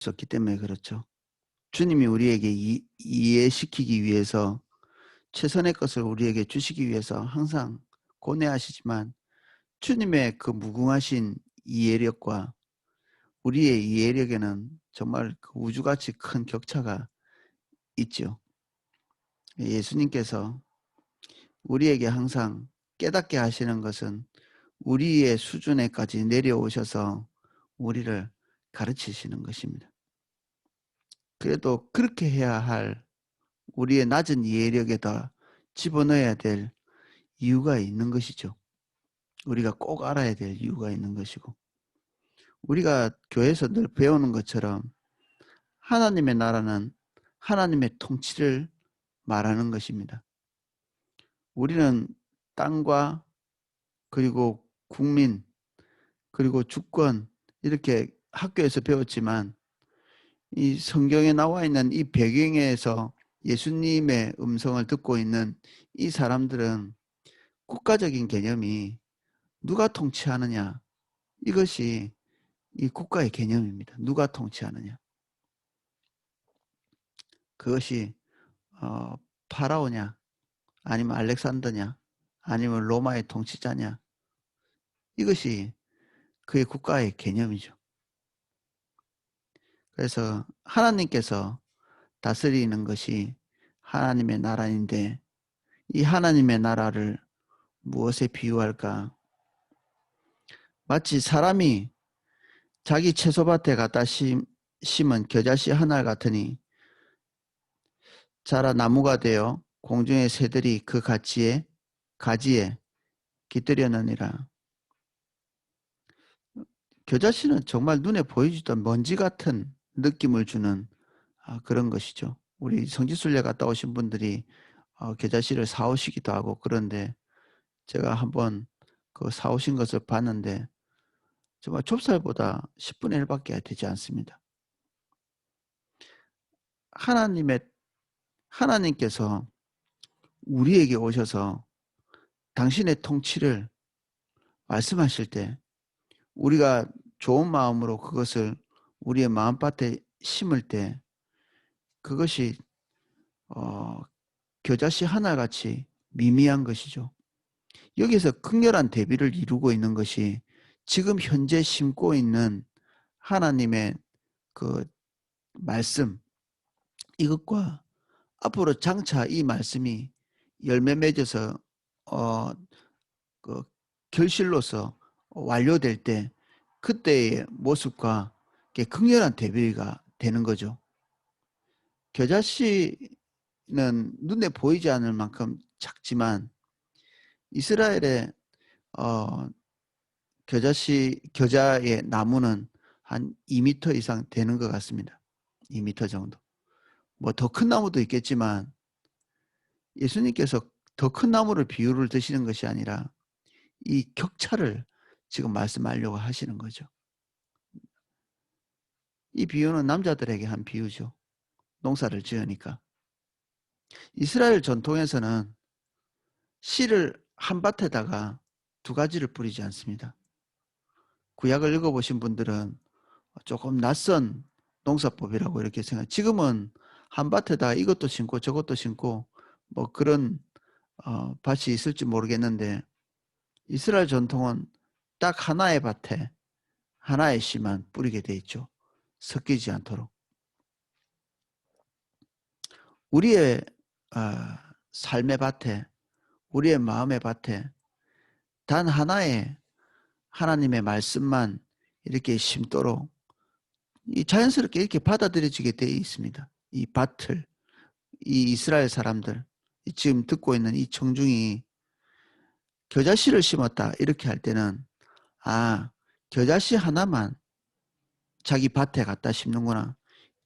있었기 때문에 그렇죠. 주님이 우리에게 이해시키기 위해서 최선의 것을 우리에게 주시기 위해서 항상 고뇌하시지만 주님의 그 무궁하신 이해력과 우리의 이해력에는 정말 그 우주같이 큰 격차가 있죠. 예수님께서 우리에게 항상 깨닫게 하시는 것은 우리의 수준에까지 내려오셔서 우리를 가르치시는 것입니다. 그래도 그렇게 해야 할 우리의 낮은 이해력에다 집어넣어야 될 이유가 있는 것이죠. 우리가 꼭 알아야 될 이유가 있는 것이고, 우리가 교회에서 늘 배우는 것처럼 하나님의 나라는 하나님의 통치를 말하는 것입니다. 우리는 땅과 그리고 국민 그리고 주권 이렇게 학교에서 배웠지만 이 성경에 나와 있는 이 배경에서 예수님의 음성을 듣고 있는 이 사람들은 국가적인 개념이 누가 통치하느냐, 이것이 이 국가의 개념입니다. 누가 통치하느냐. 그것이 파라오냐, 아니면 알렉산더냐, 아니면 로마의 통치자냐, 이것이 그의 국가의 개념이죠. 그래서 하나님께서 다스리는 것이 하나님의 나라인데, 이 하나님의 나라를 무엇에 비유할까? 마치 사람이 자기 채소밭에 갖다 심은 겨자씨 하나 같으니 자라 나무가 되어 공중의 새들이 그 가지에 깃들여느니라. 겨자씨는 정말 눈에 보이지도 먼지 같은 느낌을 주는 그런 것이죠. 우리 성지순례 갔다 오신 분들이 겨자씨를 사오시기도 하고, 그런데 제가 한번 그 사오신 것을 봤는데 정말 좁쌀보다 10분의 1밖에 되지 않습니다. 하나님께서 우리에게 오셔서 당신의 통치를 말씀하실 때 우리가 좋은 마음으로 그것을 우리의 마음밭에 심을 때 그것이 겨자씨 하나같이 미미한 것이죠. 여기서 극렬한 대비를 이루고 있는 것이 지금 현재 심고 있는 하나님의 그 말씀, 이것과 앞으로 장차 이 말씀이 열매 맺어서 그 결실로서 완료될 때 그때의 모습과 극렬한 대비가 되는 거죠. 겨자씨는 눈에 보이지 않을 만큼 작지만 이스라엘의 겨자의 나무는 한 2m 이상 되는 것 같습니다. 2m 정도. 뭐 더 큰 나무도 있겠지만 예수님께서 더 큰 나무를 비유를 드시는 것이 아니라 이 격차를 지금 말씀하려고 하시는 거죠. 이 비유는 남자들에게 한 비유죠. 농사를 지으니까. 이스라엘 전통에서는 씨를 한 밭에다가 두 가지를 뿌리지 않습니다. 구약을 읽어보신 분들은 조금 낯선 농사법이라고 이렇게 생각. 지금은 한 밭에다 이것도 심고 저것도 심고 뭐 그런 밭이 있을지 모르겠는데 이스라엘 전통은 딱 하나의 밭에 하나의 씨만 뿌리게 돼 있죠. 섞이지 않도록. 우리의 삶의 밭에, 우리의 마음의 밭에 단 하나의 하나님의 말씀만 이렇게 심도록 이 자연스럽게 이렇게 받아들여지게 되어 있습니다. 이 밭을, 이 이스라엘 사람들, 지금 듣고 있는 이 청중이 겨자씨를 심었다 이렇게 할 때는 겨자씨 하나만 자기 밭에 갖다 심는구나.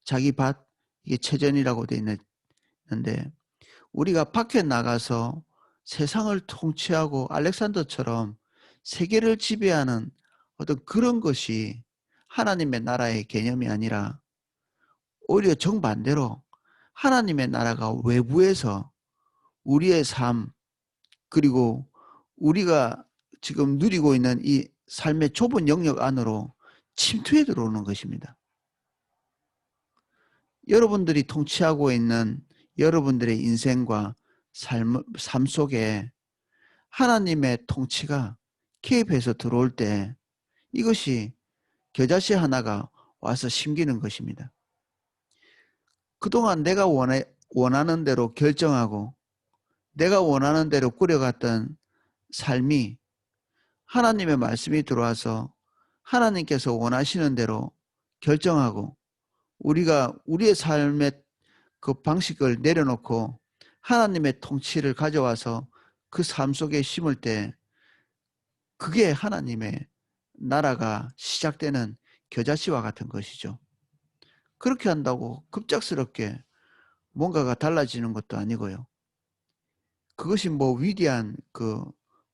자기 밭, 이게 체전이라고 되어 있는데 우리가 밖에 나가서 세상을 통치하고 알렉산더처럼 세계를 지배하는 어떤 그런 것이 하나님의 나라의 개념이 아니라 오히려 정반대로 하나님의 나라가 외부에서 우리의 삶 그리고 우리가 지금 누리고 있는 이 삶의 좁은 영역 안으로 침투해 들어오는 것입니다. 여러분들이 통치하고 있는 여러분들의 인생과 삶 속에 하나님의 통치가 개입해서 들어올 때 이것이 겨자씨 하나가 와서 심기는 것입니다. 그동안 내가 원하는 대로 결정하고 내가 원하는 대로 꾸려갔던 삶이 하나님의 말씀이 들어와서 하나님께서 원하시는 대로 결정하고 우리가 우리의 삶의 그 방식을 내려놓고 하나님의 통치를 가져와서 그 삶 속에 심을 때 그게 하나님의 나라가 시작되는 겨자씨와 같은 것이죠. 그렇게 한다고 급작스럽게 뭔가가 달라지는 것도 아니고요. 그것이 뭐 위대한 그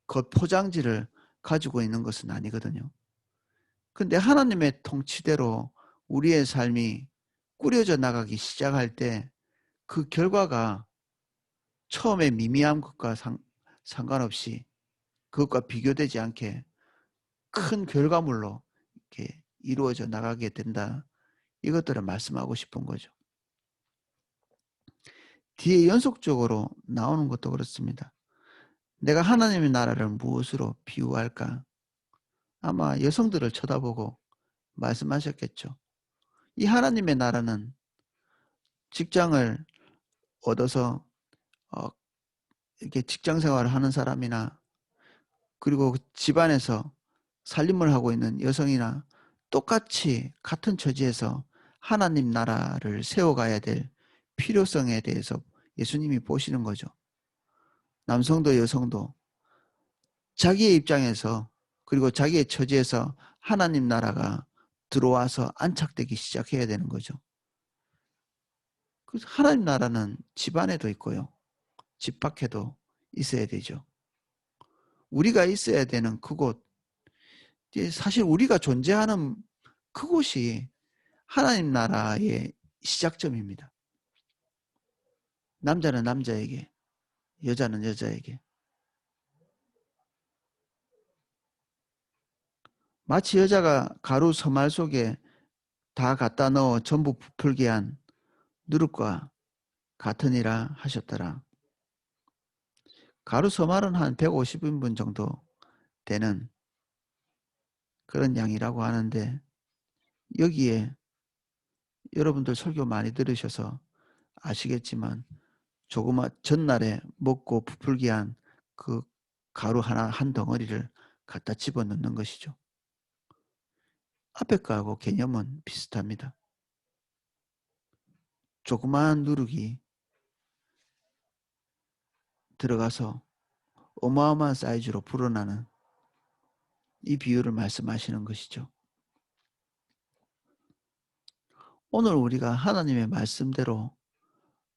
겉포장지를 가지고 있는 것은 아니거든요. 근데 하나님의 통치대로 우리의 삶이 꾸려져 나가기 시작할 때 그 결과가 처음에 미미한 것과 상관없이 그것과 비교되지 않게 큰 결과물로 이렇게 이루어져 나가게 된다. 이것들을 말씀하고 싶은 거죠. 뒤에 연속적으로 나오는 것도 그렇습니다. 내가 하나님의 나라를 무엇으로 비유할까? 아마 여성들을 쳐다보고 말씀하셨겠죠. 이 하나님의 나라는 직장을 얻어서 이렇게 직장 생활을 하는 사람이나 그리고 집안에서 살림을 하고 있는 여성이나 똑같이 같은 처지에서 하나님 나라를 세워가야 될 필요성에 대해서 예수님이 보시는 거죠. 남성도 여성도 자기의 입장에서 그리고 자기의 처지에서 하나님 나라가 들어와서 안착되기 시작해야 되는 거죠. 그래서 하나님 나라는 집 안에도 있고요. 집 밖에도 있어야 되죠. 우리가 있어야 되는 그곳, 사실 우리가 존재하는 그곳이 하나님 나라의 시작점입니다. 남자는 남자에게, 여자는 여자에게. 마치 여자가 가루 서말 속에 다 갖다 넣어 전부 부풀게 한 누룩과 같으니라 하셨더라. 가루 서말은 한 150인분 정도 되는 그런 양이라고 하는데 여기에 여러분들 설교 많이 들으셔서 아시겠지만 조그마 전날에 먹고 부풀게 한 그 가루 하나 한 덩어리를 갖다 집어넣는 것이죠. 앞에 거하고 개념은 비슷합니다. 조그마한 누룩이 들어가서 어마어마한 사이즈로 불어나는 이 비유를 말씀하시는 것이죠. 오늘 우리가 하나님의 말씀대로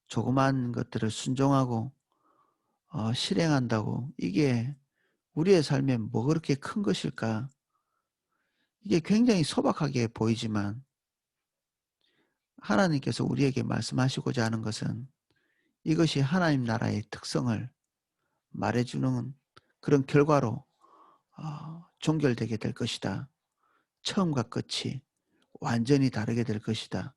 조그마한 것들을 순종하고 실행한다고 이게 우리의 삶에 뭐 그렇게 큰 것일까? 이게 굉장히 소박하게 보이지만 하나님께서 우리에게 말씀하시고자 하는 것은 이것이 하나님 나라의 특성을 말해주는 그런 결과로 종결되게 될 것이다. 처음과 끝이 완전히 다르게 될 것이다.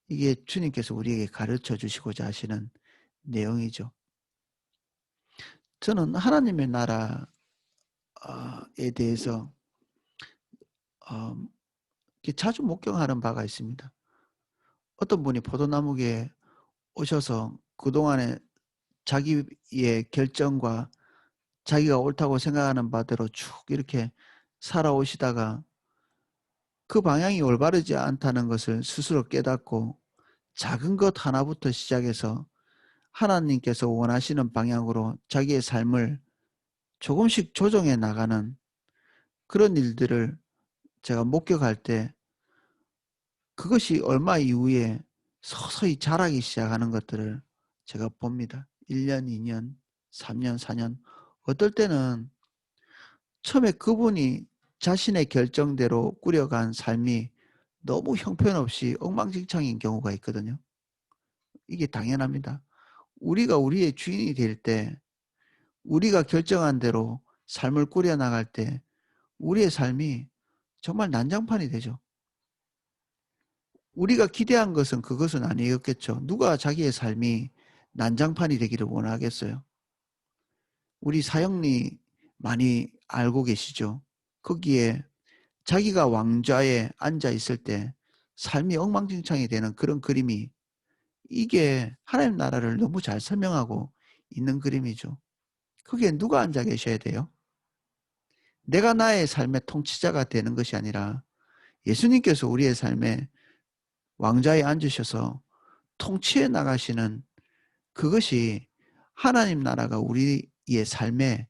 이게 주님께서 우리에게 가르쳐 주시고자 하시는 내용이죠. 저는 하나님의 나라에 대해서 자주 목격하는 바가 있습니다. 어떤 분이 포도나무에 오셔서 그동안에 자기의 결정과 자기가 옳다고 생각하는 바대로 쭉 이렇게 살아오시다가 그 방향이 올바르지 않다는 것을 스스로 깨닫고 작은 것 하나부터 시작해서 하나님께서 원하시는 방향으로 자기의 삶을 조금씩 조정해 나가는 그런 일들을 제가 목격할 때 그것이 얼마 이후에 서서히 자라기 시작하는 것들을 제가 봅니다. 1년, 2년, 3년, 4년. 어떨 때는 처음에 그분이 자신의 결정대로 꾸려간 삶이 너무 형편없이 엉망진창인 경우가 있거든요. 이게 당연합니다. 우리가 우리의 주인이 될 때, 우리가 결정한 대로 삶을 꾸려나갈 때 우리의 삶이 정말 난장판이 되죠. 우리가 기대한 것은 그것은 아니었겠죠. 누가 자기의 삶이 난장판이 되기를 원하겠어요. 우리 사형리 많이 알고 계시죠? 거기에 자기가 왕좌에 앉아 있을 때 삶이 엉망진창이 되는 그런 그림이, 이게 하나님 나라를 너무 잘 설명하고 있는 그림이죠. 거기에 누가 앉아 계셔야 돼요? 내가 나의 삶의 통치자가 되는 것이 아니라 예수님께서 우리의 삶에 왕좌에 앉으셔서 통치해 나가시는, 그것이 하나님 나라가 우리의 삶에,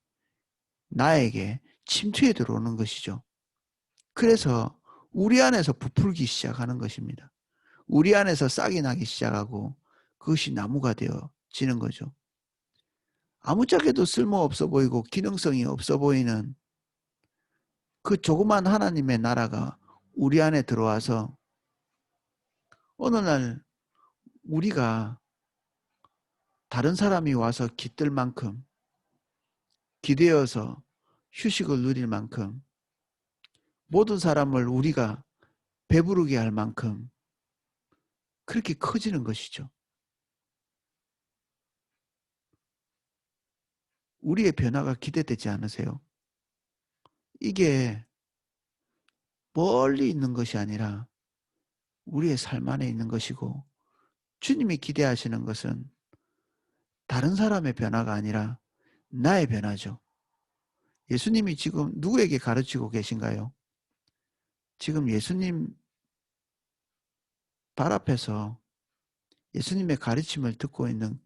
나에게 침투해 들어오는 것이죠. 그래서 우리 안에서 부풀기 시작하는 것입니다. 우리 안에서 싹이 나기 시작하고 그것이 나무가 되어지는 거죠. 아무짝에도 쓸모없어 보이고 기능성이 없어 보이는 그 조그만 하나님의 나라가 우리 안에 들어와서 어느 날 우리가 다른 사람이 와서 깃들 만큼, 기대어서 휴식을 누릴 만큼, 모든 사람을 우리가 배부르게 할 만큼 그렇게 커지는 것이죠. 우리의 변화가 기대되지 않으세요? 이게 멀리 있는 것이 아니라 우리의 삶 안에 있는 것이고, 주님이 기대하시는 것은 다른 사람의 변화가 아니라 나의 변화죠. 예수님이 지금 누구에게 가르치고 계신가요? 지금 예수님 발 앞에서 예수님의 가르침을 듣고 있는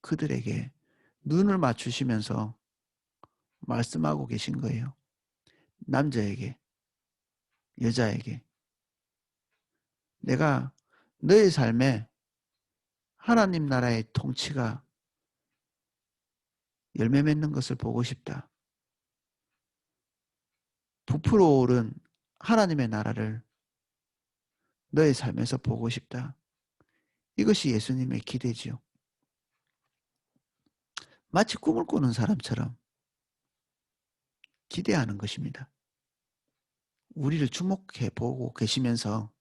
그들에게 눈을 맞추시면서 말씀하고 계신 거예요. 남자에게, 여자에게. 내가 너의 삶에 하나님 나라의 통치가 열매 맺는 것을 보고 싶다. 부풀어 오른 하나님의 나라를 너의 삶에서 보고 싶다. 이것이 예수님의 기대지요. 마치 꿈을 꾸는 사람처럼 기대하는 것입니다. 우리를 주목해 보고 계시면서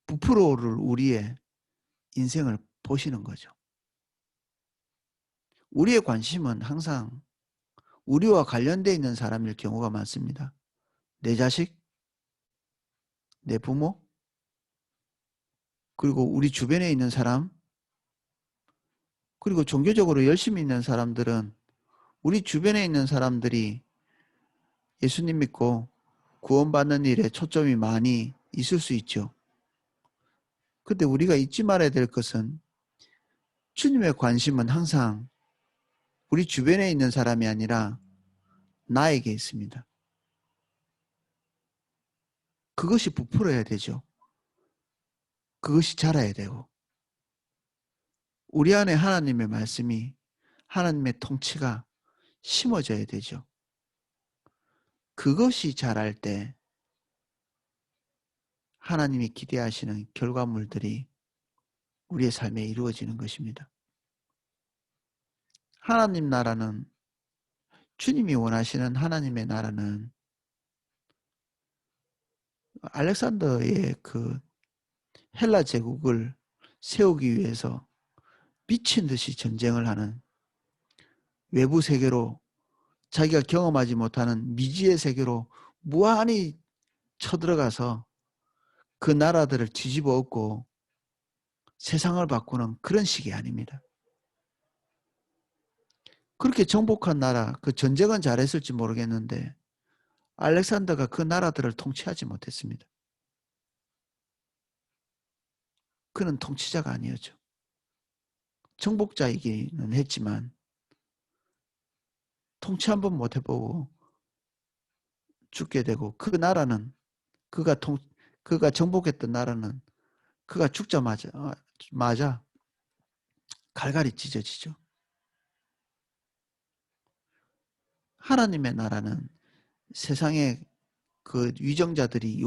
부풀어 오를 우리의 인생을 보시는 거죠. 우리의 관심은 항상 우리와 관련되어 있는 사람일 경우가 많습니다. 내 자식, 내 부모, 그리고 우리 주변에 있는 사람, 그리고 종교적으로 열심히 있는 사람들은 우리 주변에 있는 사람들이 예수님 믿고 구원받는 일에 초점이 많이 있을 수 있죠. 근데 우리가 잊지 말아야 될 것은 주님의 관심은 항상 우리 주변에 있는 사람이 아니라 나에게 있습니다. 그것이 부풀어야 되죠. 그것이 자라야 되고, 우리 안에 하나님의 말씀이, 하나님의 통치가 심어져야 되죠. 그것이 자랄 때 하나님이 기대하시는 결과물들이 우리의 삶에 이루어지는 것입니다. 하나님 나라는, 주님이 원하시는 하나님의 나라는 알렉산더의 그 헬라 제국을 세우기 위해서 미친 듯이 전쟁을 하는, 외부 세계로, 자기가 경험하지 못하는 미지의 세계로 무한히 쳐들어가서 그 나라들을 뒤집어 엎고 세상을 바꾸는 그런 식이 아닙니다. 그렇게 정복한 나라, 그 전쟁은 잘했을지 모르겠는데 알렉산더가 그 나라들을 통치하지 못했습니다. 그는 통치자가 아니었죠. 정복자이기는 했지만 통치 한번 못 해보고 죽게 되고, 그 나라는, 그가 정복했던 나라는 그가 죽자마자 갈갈이 찢어지죠. 하나님의 나라는 세상의 그 위정자들이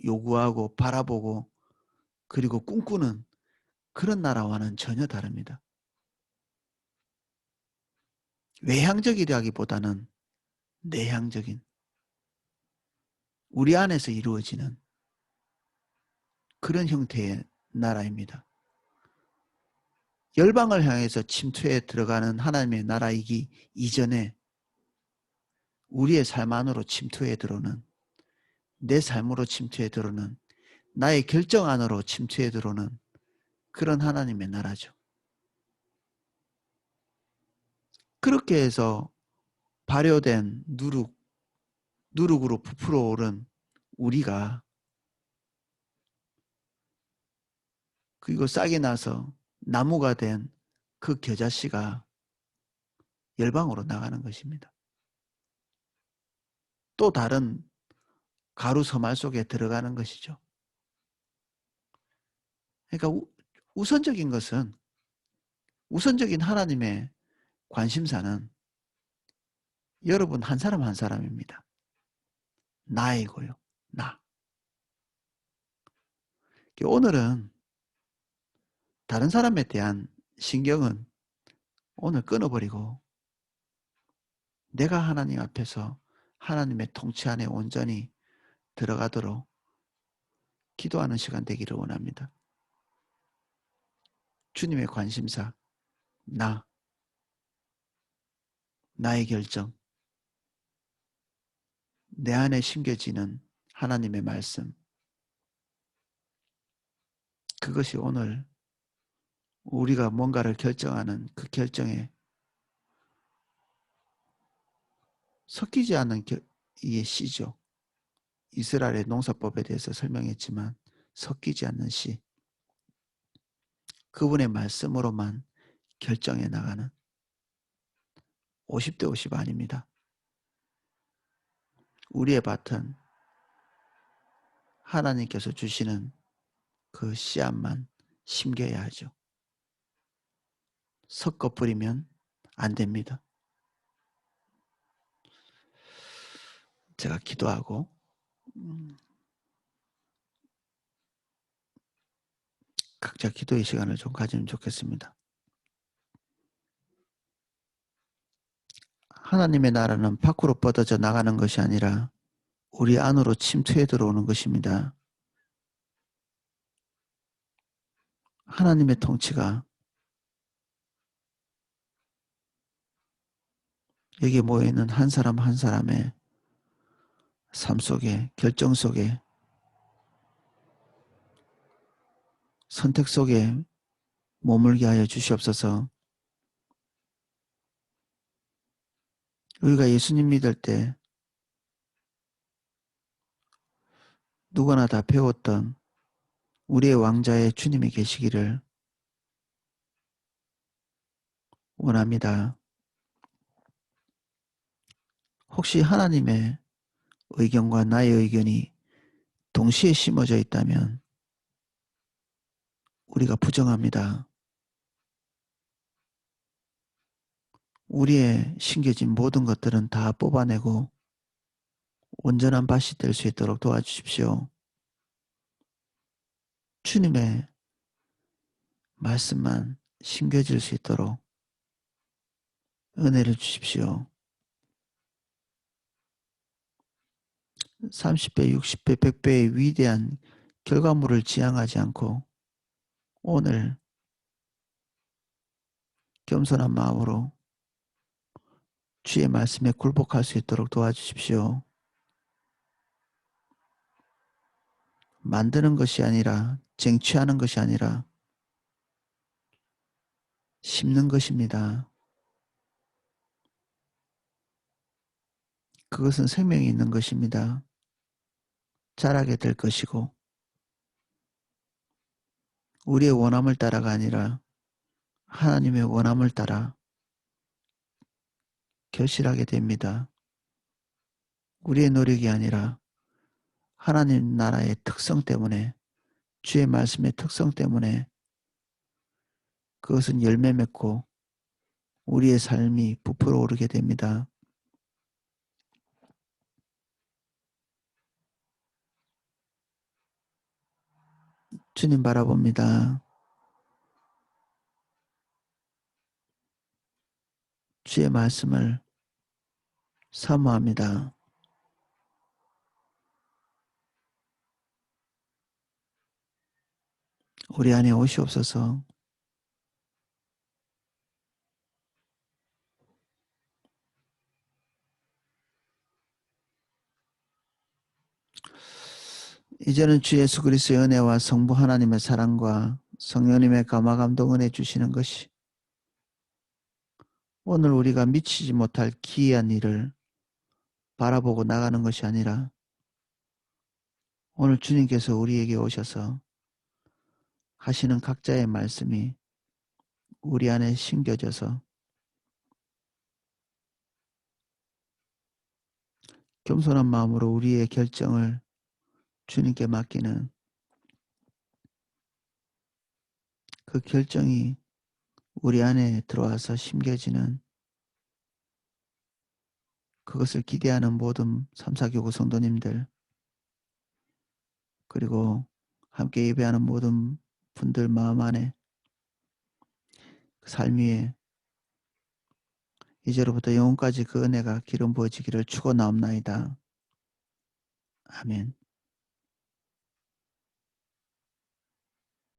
요구하고 바라보고 그리고 꿈꾸는 그런 나라와는 전혀 다릅니다. 외향적이라기보다는 내향적인, 우리 안에서 이루어지는 그런 형태의 나라입니다. 열방을 향해서 침투해 들어가는 하나님의 나라이기 이전에 우리의 삶 안으로 침투해 들어오는, 내 삶으로 침투해 들어오는, 나의 결정 안으로 침투해 들어오는 그런 하나님의 나라죠. 그렇게 해서 발효된 누룩으로 부풀어 오른 우리가, 그리고 싹이 나서 나무가 된 그 겨자씨가 열방으로 나가는 것입니다. 또 다른 가루 서말 속에 들어가는 것이죠. 그러니까 우선적인 하나님의 관심사는 여러분 한 사람 한 사람입니다. 나이고요. 나. 오늘은 다른 사람에 대한 신경은 오늘 끊어버리고 내가 하나님 앞에서 하나님의 통치 안에 온전히 들어가도록 기도하는 시간 되기를 원합니다. 주님의 관심사, 나의 결정, 내 안에 심겨지는 하나님의 말씀, 그것이 오늘 우리가 뭔가를 결정하는 그 결정에 섞이지 않는 이의 씨죠. 이스라엘의 농사법에 대해서 설명했지만 섞이지 않는 씨, 그분의 말씀으로만 결정해 나가는 50대 50 아닙니다. 우리의 밭은 하나님께서 주시는 그 씨앗만 심겨야 하죠. 섞어 뿌리면 안 됩니다. 제가 기도하고 각자 기도의 시간을 좀 가지면 좋겠습니다. 하나님의 나라는 밖으로 뻗어져 나가는 것이 아니라 우리 안으로 침투해 들어오는 것입니다. 하나님의 통치가 여기 모여있는 한 사람 한 사람의 삶 속에, 결정 속에, 선택 속에 머물게 하여 주시옵소서. 우리가 예수님 믿을 때 누구나 다 배웠던 우리의 왕자의 주님이 계시기를 원합니다. 혹시 하나님의 의견과 나의 의견이 동시에 심어져 있다면 우리가 부정합니다. 우리의 심겨진 모든 것들은 다 뽑아내고 온전한 밭이 될 수 있도록 도와주십시오. 주님의 말씀만 심겨질 수 있도록 은혜를 주십시오. 30배, 60배, 100배의 위대한 결과물을 지향하지 않고 오늘 겸손한 마음으로 주의 말씀에 굴복할 수 있도록 도와주십시오. 만드는 것이 아니라, 쟁취하는 것이 아니라 심는 것입니다. 그것은 생명이 있는 것입니다. 자라게 될 것이고 우리의 원함을 따라가 아니라 하나님의 원함을 따라 결실하게 됩니다. 우리의 노력이 아니라 하나님 나라의 특성 때문에, 주의 말씀의 특성 때문에 그것은 열매 맺고 우리의 삶이 부풀어 오르게 됩니다. 주님 바라봅니다. 주의 말씀을 사모합니다. 우리 안에 오시옵소서. 이제는 주 예수 그리스도의 은혜와 성부 하나님의 사랑과 성령님의 감화 감동 은혜 주시는 것이 오늘 우리가 미치지 못할 기이한 일을 바라보고 나가는 것이 아니라 오늘 주님께서 우리에게 오셔서 하시는 각자의 말씀이 우리 안에 심겨져서 겸손한 마음으로 우리의 결정을 주님께 맡기는 그 결정이 우리 안에 들어와서 심겨지는 그것을 기대하는 모든 삼사교구 성도님들 그리고 함께 예배하는 모든 분들 마음 안에 그 삶 위에 이제로부터 영원까지 그 은혜가 기름 부어지기를 축원하옵나이다. 아멘.